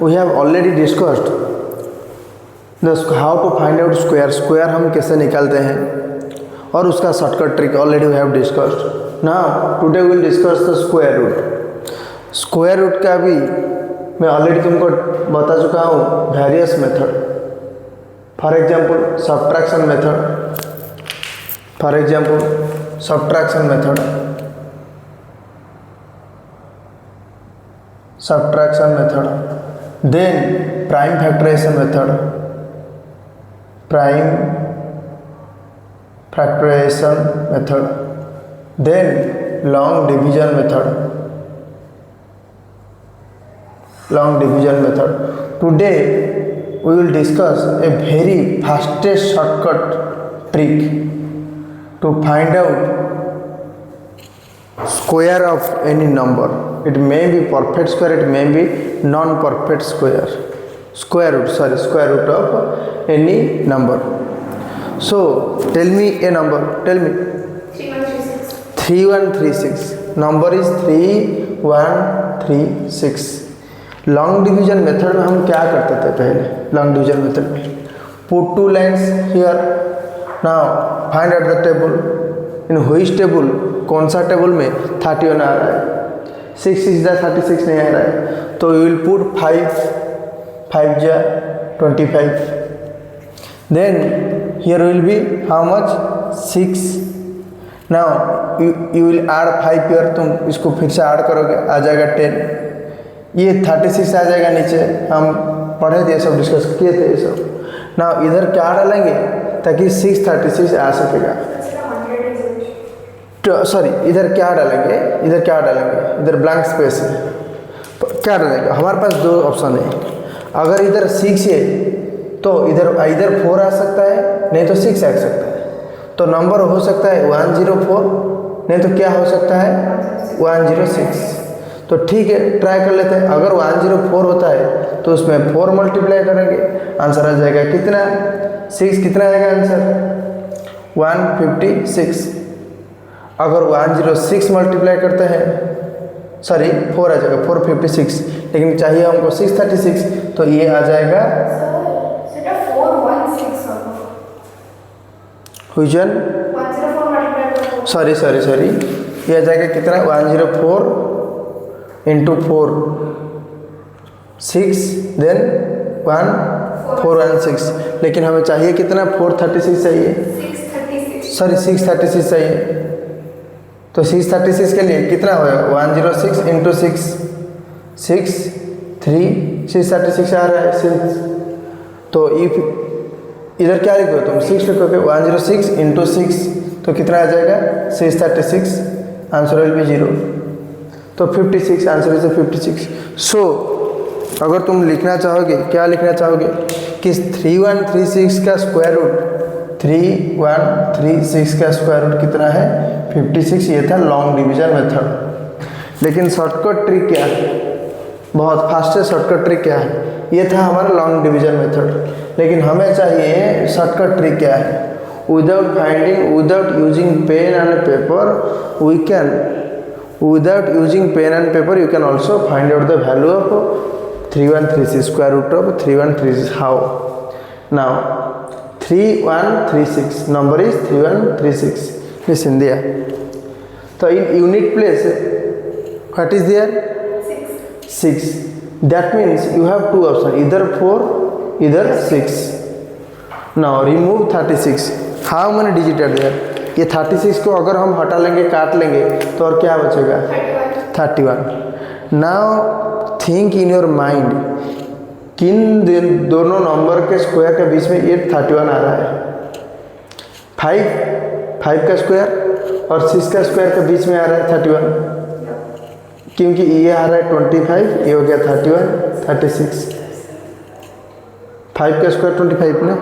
We have already discussed how to find out square, square हम कैसे निकालते हैं और उसका shortcut trick already we have discussed. Now today will discuss the square root. Square root का भी मैं ऑलरेडी तुमको बता चुका हूँ various method. For example subtraction method, for example subtraction method, subtraction method, then prime factorisation method, prime factorisation method, then long division method, long division method. Today we will discuss a very fastest shortcut trick to find out square of any number. It may be perfect square, it may be non-perfect square, square root of any number. So tell me a number, tell me. 3136. 3136, number is 3136। Long division method में हम क्या करते थे पहले? Long division method में put two lines here, now find out the table, in which table, कौन सा table में 31 आ रहा है, 6 6 जा 36 नहीं आ रहा है, तो यू विल पुट 5 5 जा 25, then here will be how much 6, now you will add 5 here, तुम इसको फिर से ऐड करोगे आ जाएगा 10, ये 36 आ जाएगा नीचे, हम पढ़े थे सब, डिस्कस किए थे ये सब। ना इधर क्या डालेंगे ताकि 636 आ सकेगा, तो सॉरी इधर क्या डालेंगे, इधर क्या डालेंगे, इधर ब्लैंक स्पेस है, क्या डालेंगे, हमारे पास दो ऑप्शन है। अगर इधर 6 है तो इधर 4 आ सकता है, नहीं तो 6 आ सकता है। तो नंबर हो सकता है 104, नहीं तो क्या हो सकता है 106। तो ठीक है, ट्राई कर लेते हैं। अगर 104 होता है तो उसमें 4 मल्टीप्लाई करेंगे, आंसर आ जाएगा कितना, 6, कितना आएगा आंसर 156। अगर 106 मल्टीप्लाई करते हैं, सॉरी 4 आ जाएगा 456, लेकिन चाहिए हमको 636, तो ये आ जाएगा हुजन, सॉरी ये आ जाएगा कितना 104 इंटू 4 6, देन 1 416, लेकिन हमें चाहिए कितना 436 चाहिए, 636 चाहिए। तो 636 के लिए कितना होगा 106 इंटू 6 6 3 636 आ रहा है 6, तो इफ इधर क्या लिखोगे तुम 6 लिखोगे, 106 इंटू 6 तो कितना आ जाएगा 636, आंसर विल बी 0, तो 56, आंसर इज 56। सो अगर तुम लिखना चाहोगे, क्या लिखना चाहोगे कि 3136 का स्क्वायर रूट, 3136 का स्क्वायर रूट कितना है 56। ये था लॉन्ग डिवीजन मेथड। लेकिन शॉर्टकट ट्रिक क्या है, बहुत फास्टेस्ट शॉर्टकट ट्रिक क्या है, ये था हमारा लॉन्ग डिवीजन मेथड। लेकिन हमें चाहिए शॉर्टकट ट्रिक क्या है, without using pen and paper we can, without using pen and paper you can also find out the value of 3136, square root of 3136. How? Now 3136, number is 3136, listen there. So in unit place what is there 6, that means you have two options, either 4 either 6. Now remove 36, how many digits are there? ये 36 को अगर हम हटा लेंगे, काट लेंगे, तो और क्या बचेगा 31। Now think in your mind, किन दोनों नंबर के स्क्वायर के बीच में ये 31 आ रहा है, 5 का स्क्वायर और 6 का स्क्वायर के बीच में आ रहा है 31, क्योंकि ये आ रहा है 25, ये हो गया 31 36, 5 का स्क्वायर 25 ने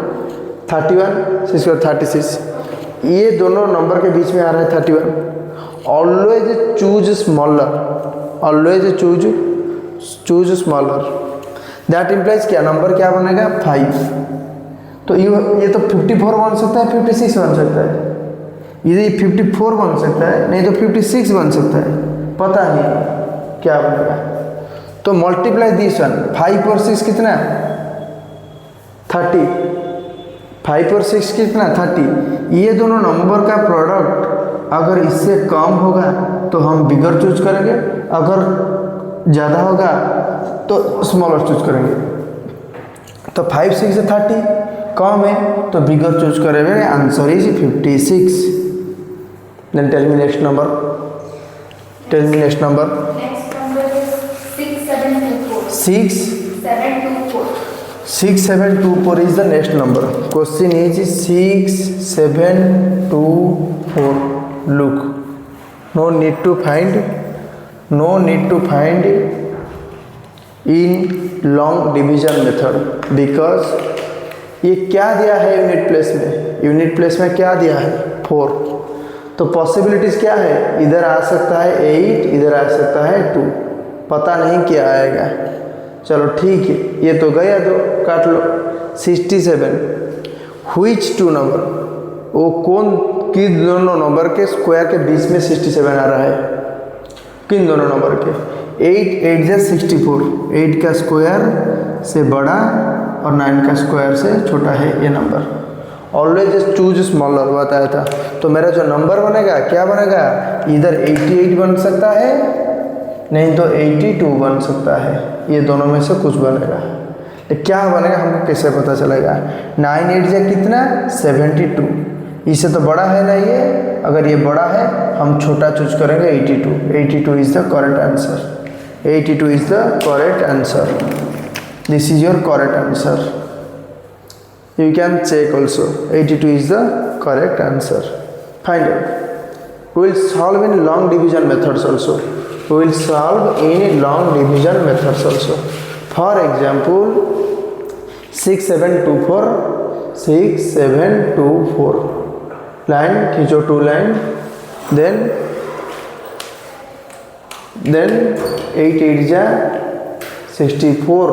31, 6 का 36, ये दोनों नंबर के बीच में आ रहा है 31। Always choose smaller, always choose smaller, that implies क्या, नंबर क्या बनेगा 5। तो ये तो 54 बन सकता है, 56 बन सकता है, ये 54 बन सकता है, नहीं तो 56 बन सकता है, पता नहीं क्या बनेगा। तो मल्टीप्लाई दिस वन, 5 और 6 कितना 30, 5 और 6 कितना 30। ये दोनों नंबर का प्रोडक्ट अगर इससे कम होगा तो हम बिगर चूज करेंगे, अगर ज़्यादा होगा तो स्मॉलर चूज करेंगे। तो 5 6 से 30 कम है तो बिगर चूज करेंगे, answer is 56। Then tell me next number, tell me next number. Next number is 6724. 6 724. 6724 is the next number. Question is 6724. Look, no need to find in long division method because ये क्या दिया है unit place में, unit place में क्या दिया है 4। तो पॉसिबिलिटीज़ क्या है, इधर आ सकता है 8, इधर आ सकता है 2, पता नहीं क्या आएगा। चलो ठीक है, ये तो गया, तो काट लो। 67 व्हिच टू नंबर, वो कौन किन दोनों नंबर के स्क्वायर के बीच में 67 आ रहा है, किन दोनों नंबर के। 8 8 जा 64, 8 का स्क्वायर से बड़ा और 9 का स्क्वायर से छोटा है ये नंबर। ऑलवेज चूज स्मॉलर बताया था। तो मेरा जो नंबर बनेगा क्या बनेगा, इधर 88 बन सकता है, नहीं तो 82 बन सकता है, ये दोनों में से कुछ बनेगा। तो क्या बनेगा हमको कैसे पता चलेगा। 9 8 जा कितना 72, इससे तो बड़ा है ना ये, अगर ये बड़ा है हम छोटा चूज करेंगे 82। 82 is the correct answer, 82 is the correct answer. This is your correct answer, you can check also, 82 is the correct answer. Find out. We will solve in long division methods also. We will solve in long division methods also. For example 6724, 6724 line खींचो, 2 line, then 8 8 जा 64,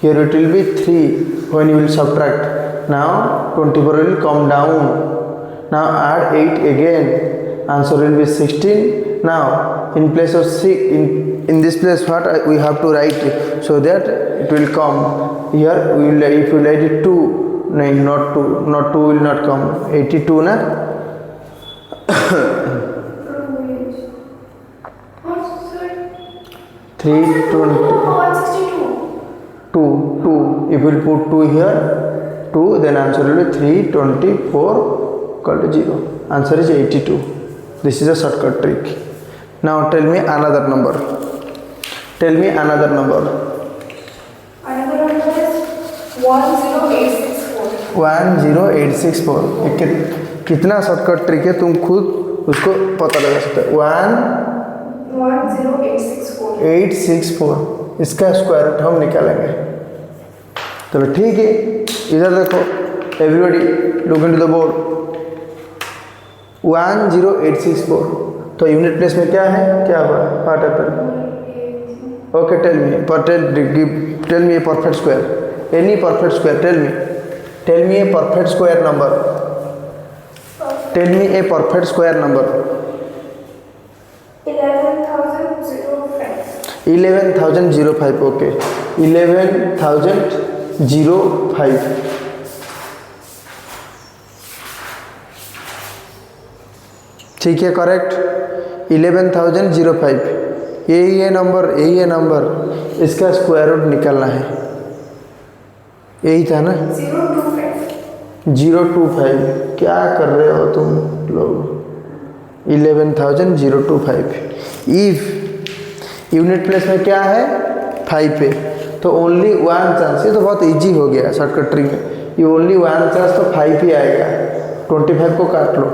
here it will be 3 when you will subtract. Now 24 will come down, now add 8 again, answer will be 16. Now in place of 6, in this place what we have to write so that it will come here. We will, if you write it 2, no, not 2, not 2 will not come, 82 na. 320 2 if you will put 2 here, 2, then answer will be 324 equal to 0. Answer is 82. This is a shortcut trick. Now tell me another number. Tell me another number. Another number is 10864. 10864. ये कितना shortcut trick है, तुम खुद उसको पता लगा सकते हो। 10864, इसका स्क्वायर रूट हम निकालेंगे। चलो ठीक है, इधर देखो, everybody look into the board. 10864, तो यूनिट प्लेस में क्या है, क्या हुआ, what happened. Okay, tell me a perfect square, any perfect square, tell me a perfect square number, tell me a perfect square number. 11,005, okay, 11,005। ठीक है, correct, 11,005। यही है नंबर, इसका स्क्वायर रूट निकालना है, यही था ना, 025। क्या कर रहे हो तुम लोग, 11,025। इफ यूनिट प्लेस में क्या है 5 पे, तो ओनली 1 चांस, ये तो बहुत इजी हो गया शॉर्टकट ट्रिक में, ये ओनली 1 चांस तो 5 ही आएगा। 25 को काट लो,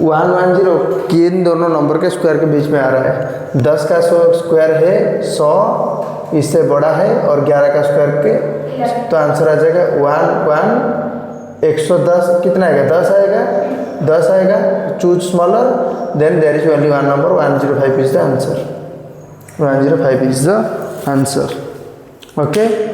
110 किन दोनों नंबर के स्क्वायर के बीच में आ रहा है। 10 का स्क्वायर है 100, इससे बड़ा है, और 11 का स्क्वायर के, तो आंसर आ जाएगा 110 कितना आएगा, 10 आएगा। Choose smaller, then there is only one number, 105 is the answer, 105 is the answer. Okay.